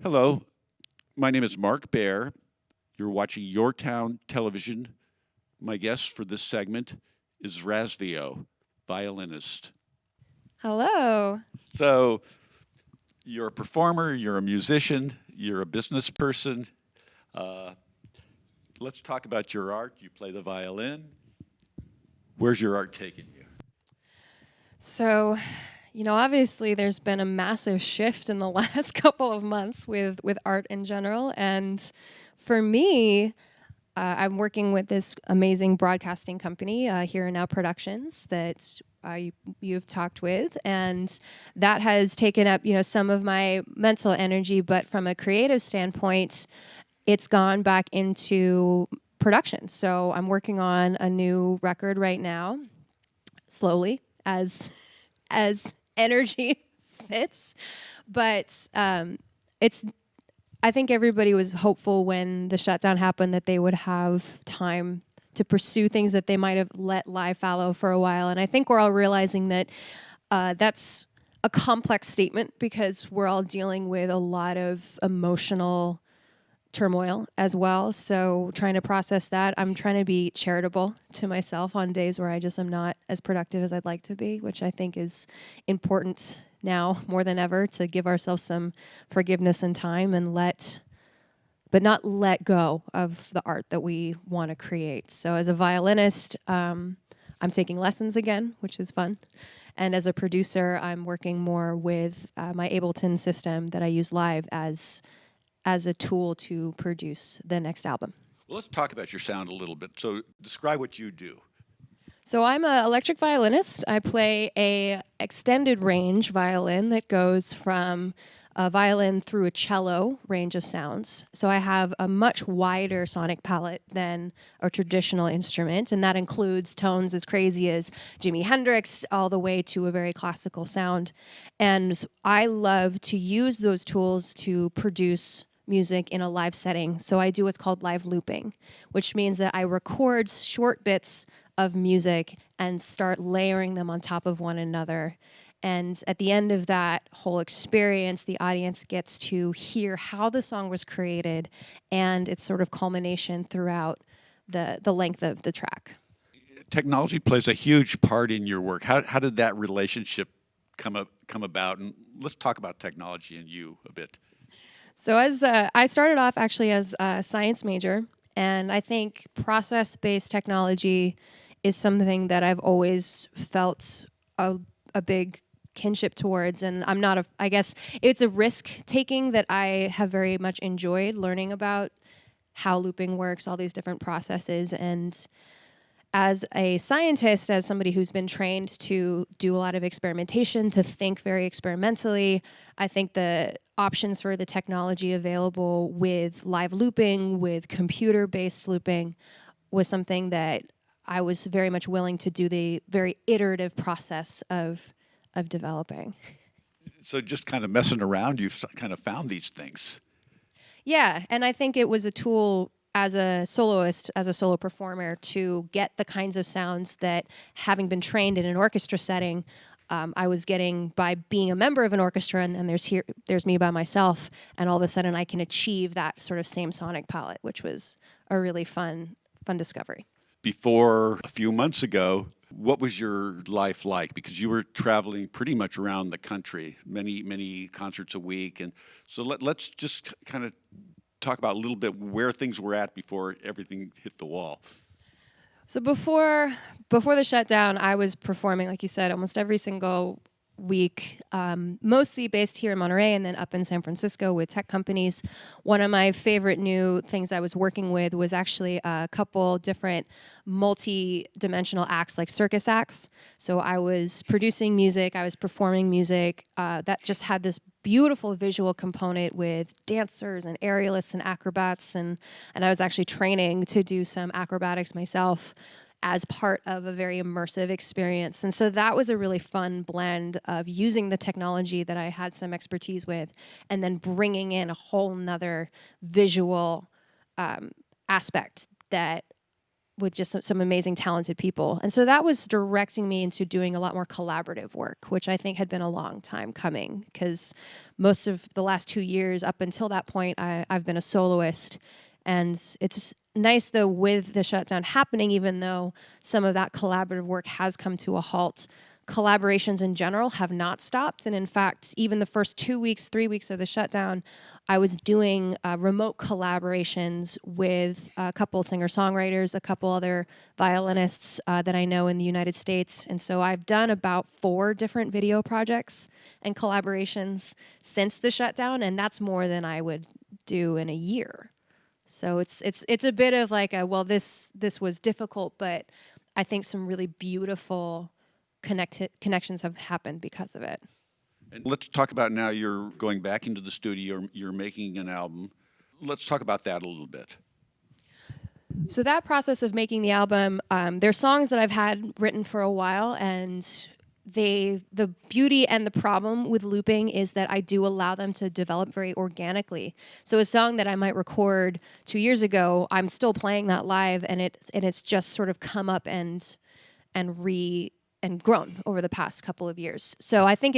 Hello, my name is Mark Baer. You're watching YourTown Television. My guest for this segment is Razzvio, violinist. Hello. So, you're a performer, you're a musician, you're a business person. Uh, let's talk about your art. You play the violin. Where's your art taking you? So, obviously there's been a massive shift in the last couple of months with art in general. And for me, I'm working with this amazing broadcasting company, Here and Now Productions, that you've talked with. And that has taken up, some of my mental energy. But from a creative standpoint, it's gone back into production. So I'm working on a new record right now, slowly, as energy fits. But it's I think everybody was hopeful when the shutdown happened that they would have time to pursue things that they might have let lie fallow for a while. And I think we're all realizing that that's a complex statement because we're all dealing with a lot of emotional turmoil as well. So trying to process that, I'm trying to be charitable to myself on days where I just am not as productive as I'd like to be, which I think is important now more than ever, to give ourselves some forgiveness and time and not let go of the art that we want to create. So as a violinist, I'm taking lessons again, which is fun. And as a producer, I'm working more with my Ableton system that I use live as a tool to produce the next album. Well, let's talk about your sound a little bit. So, describe what you do. So I'm an electric violinist. I play a extended range violin that goes from a violin through a cello range of sounds. So I have a much wider sonic palette than a traditional instrument, and that includes tones as crazy as Jimi Hendrix all the way to a very classical sound. And I love to use those tools to produce music in a live setting. So I do what's called live looping, which means that I record short bits of music and start layering them on top of one another. And at the end of that whole experience, the audience gets to hear how the song was created and its sort of culmination throughout the length of the track. Technology plays a huge part in your work. How did that relationship come about? And let's talk about technology and you a bit. So I started off actually as a science major, and I think process-based technology is something that I've always felt a big kinship towards. And I guess it's a risk-taking that I have very much enjoyed, learning about how looping works, all these different processes. And as a scientist, as somebody who's been trained to do a lot of experimentation, to think very experimentally, I think the options for the technology available with live looping, with computer-based looping, was something that I was very much willing to do the very iterative process of developing. So just kind of messing around, you've kind of found these things. Yeah, and I think it was a tool as a soloist, as a solo performer, to get the kinds of sounds that, having been trained in an orchestra setting, I was getting by being a member of an orchestra, and there's me by myself, and all of a sudden I can achieve that sort of same sonic palette, which was a really fun discovery. Before a few months ago, what was your life like? Because you were traveling pretty much around the country, many concerts a week. And so let's just kind of talk about a little bit where things were at before everything hit the wall. So before the shutdown, I was performing, like you said, almost every single week, mostly based here in Monterey and then up in San Francisco with tech companies. One of my favorite new things I was working with was actually a couple different multi-dimensional acts, like circus acts. So I was producing music, I was performing music that just had this beautiful visual component with dancers and aerialists and acrobats, and I was actually training to do some acrobatics myself as part of a very immersive experience. And so that was a really fun blend of using the technology that I had some expertise with and then bringing in a whole nother visual aspect that with just some amazing, talented people. And so that was directing me into doing a lot more collaborative work, which I think had been a long time coming, because most of the last 2 years up until that point, I've been a soloist. And it's nice, though, with the shutdown happening, even though some of that collaborative work has come to a halt, collaborations in general have not stopped. And in fact, even the first 2 weeks, 3 weeks of the shutdown, I was doing remote collaborations with a couple singer-songwriters, a couple other violinists that I know in the United States. And so I've done about 4 different video projects and collaborations since the shutdown, and that's more than I would do in a year. So it's a bit of like this was difficult, but I think some really beautiful connections have happened because of it. And let's talk about now you're going back into the studio, you're making an album. Let's talk about that a little bit. So that process of making the album, they're songs that I've had written for a while, and the beauty and the problem with looping is that I do allow them to develop very organically. So a song that I might record 2 years ago, I'm still playing that live, and it's just sort of come up and grown over the past couple of years. So I think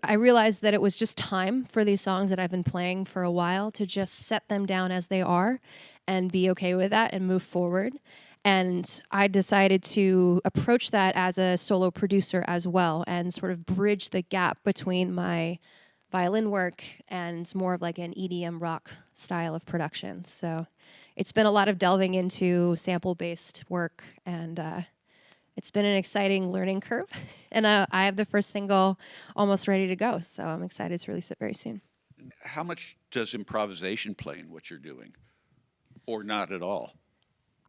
I realized that it was just time for these songs that I've been playing for a while to just set them down as they are and be okay with that and move forward. And I decided to approach that as a solo producer as well and sort of bridge the gap between my violin work and more of like an EDM rock style of production. So it's been a lot of delving into sample-based work, and it's been an exciting learning curve. And I have the first single almost ready to go, so I'm excited to release it very soon. How much does improvisation play in what you're doing, or not at all?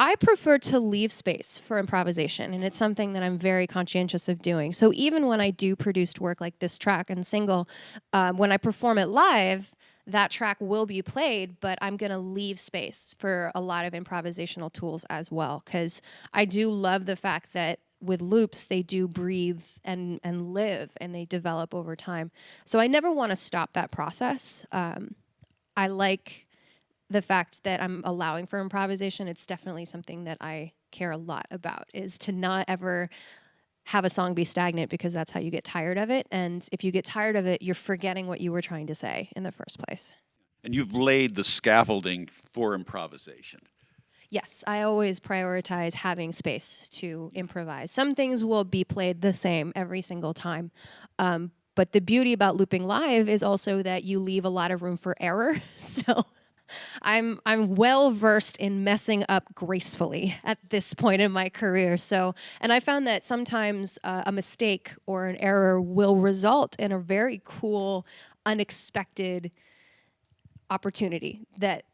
I prefer to leave space for improvisation, and it's something that I'm very conscientious of doing. So even when I do produced work like this track and single, when I perform it live, that track will be played, but I'm going to leave space for a lot of improvisational tools as well, because I do love the fact that with loops, they do breathe and live, and they develop over time. So I never want to stop that process. I like the fact that I'm allowing for improvisation. It's definitely something that I care a lot about, is to not ever have a song be stagnant, because that's how you get tired of it. And if you get tired of it, you're forgetting what you were trying to say in the first place. And you've laid the scaffolding for improvisation. Yes, I always prioritize having space to improvise. Some things will be played the same every single time. But the beauty about looping live is also that you leave a lot of room for error. So I'm well versed in messing up gracefully at this point in my career. So, and I found that sometimes a mistake or an error will result in a very cool, unexpected opportunity that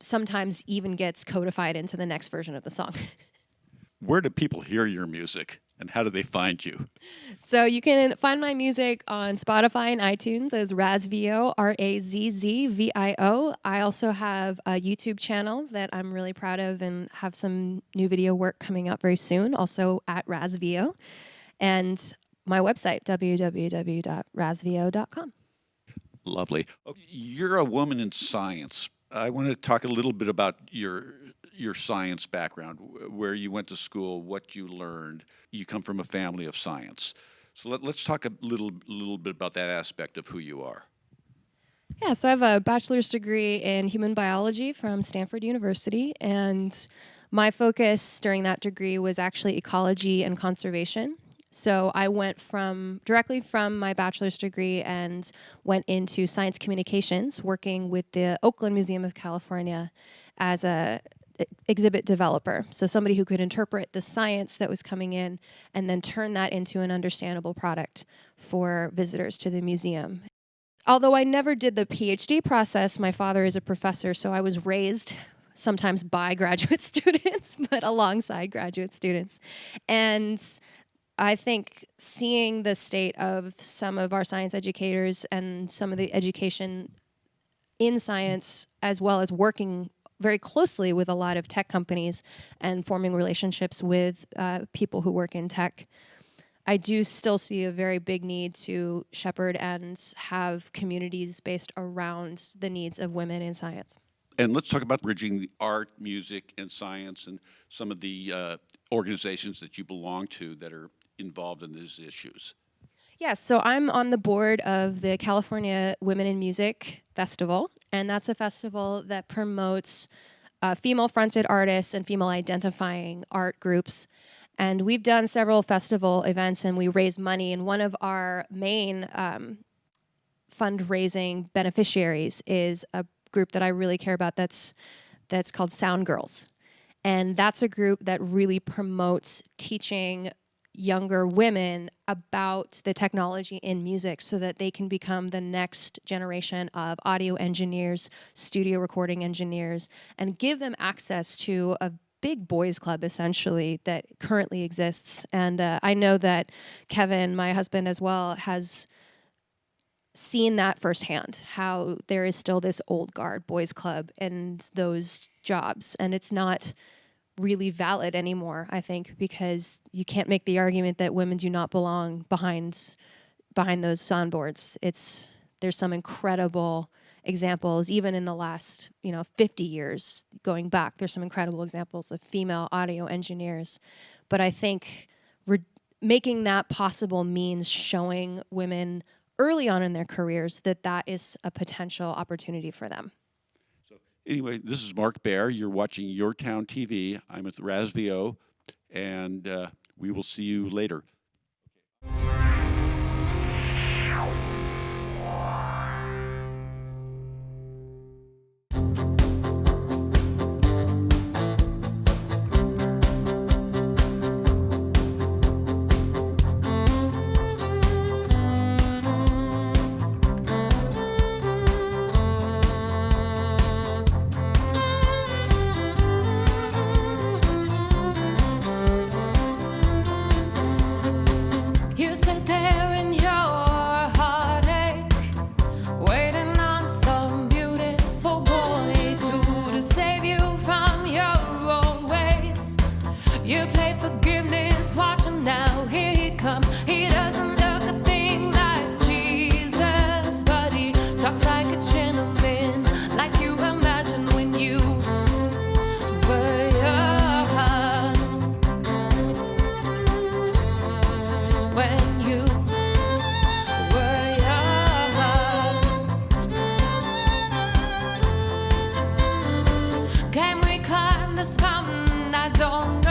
sometimes even gets codified into the next version of the song. Where do people hear your music, and how do they find you? So you can find my music on Spotify and iTunes as Razzvio, Razzvio. I also have a YouTube channel that I'm really proud of and have some new video work coming up very soon, also at Razzvio. And my website, www.razzvio.com. Lovely. You're a woman in science. I want to talk a little bit about your science background, where you went to school, what you learned. You come from a family of science. So let's talk a little bit about that aspect of who you are. Yeah, so I have a bachelor's degree in human biology from Stanford University, and my focus during that degree was actually ecology and conservation. So I went directly from my bachelor's degree and went into science communications, working with the Oakland Museum of California as a exhibit developer. So somebody who could interpret the science that was coming in and then turn that into an understandable product for visitors to the museum. Although I never did the PhD process, my father is a professor, so I was raised sometimes by graduate students, but alongside graduate students. And I think seeing the state of some of our science educators and some of the education in science, as well as working very closely with a lot of tech companies and forming relationships with people who work in tech, I do still see a very big need to shepherd and have communities based around the needs of women in science. And let's talk about bridging the art, music, and science, and some of the organizations that you belong to that are involved in these issues. Yes, so I'm on the board of the California Women in Music Festival, and that's a festival that promotes female-fronted artists and female-identifying art groups. And we've done several festival events, and we raise money. And one of our main fundraising beneficiaries is a group that I really care about that's called Sound Girls. And that's a group that really promotes teaching younger women about the technology in music so that they can become the next generation of audio engineers, studio recording engineers, and give them access to a big boys club, essentially, that currently exists. And I know that Kevin, my husband as well, has seen that firsthand, how there is still this old guard boys club and those jobs. And it's not really valid anymore, I think, because you can't make the argument that women do not belong behind those soundboards. There's some incredible examples, even in the last 50 years going back. There's some incredible examples of female audio engineers, but I think making that possible means showing women early on in their careers that is a potential opportunity for them. Anyway, this is Mark Baer. You're watching YourTown TV. I'm at the Razzvio, and we will see you later. You play forgiveness, watch him now, here he comes. He doesn't look a thing like Jesus, but he talks like a gentleman, like you imagine when you were young. When you were young. Can we climb this mountain? I don't know.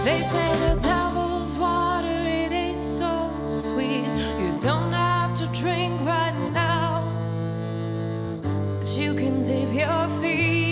They say the devil's water, it ain't so sweet. You don't have to drink right now, but you can dip your feet